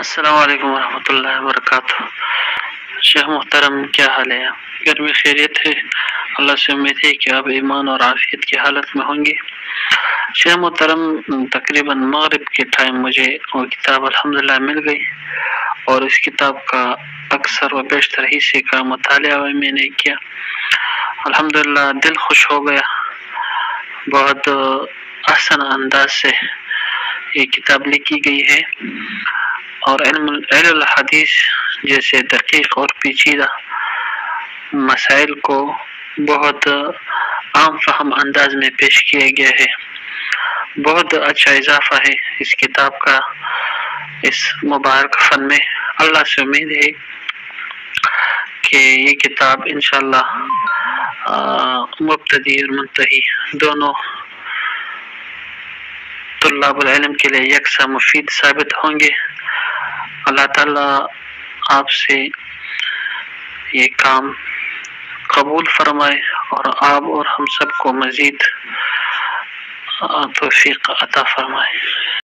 السلام علیکم ورحمۃ اللہ وبرکاتہ۔ شیخ محترم کیا حال ہے؟ گھر میں خیریت ہے؟ اللہ سے امید ہے کہ آپ ایمان اور عافیت کی حالت میں ہوں گے۔ شیخ محترم تقریباً مغرب کے ٹائم مجھے وہ کتاب الحمدللہ مل گئی، اور اس کتاب کا اکثر و بیشتر حصے کا مطالعہ میں نے کیا۔ الحمدللہ دل خوش ہو گیا۔ بہت احسن انداز سے یہ کتاب لکھی گئی ہے، اور علم الحدیث جیسے دقیق اور پیچیدہ مسائل کو بہت عام فہم انداز میں پیش کیا گیا ہے۔ بہت اچھا اضافہ ہے اس کتاب کا اس مبارک فن میں۔ اللہ سے امید ہے کہ یہ کتاب انشاءاللہ مبتدی اور منتہی دونوں طلاب العلم کے لیے یکساں مفید ثابت ہوں گے۔ اللہ تعالیٰ آپ سے یہ کام قبول فرمائے، اور آپ اور ہم سب کو مزید توفیق عطا فرمائے۔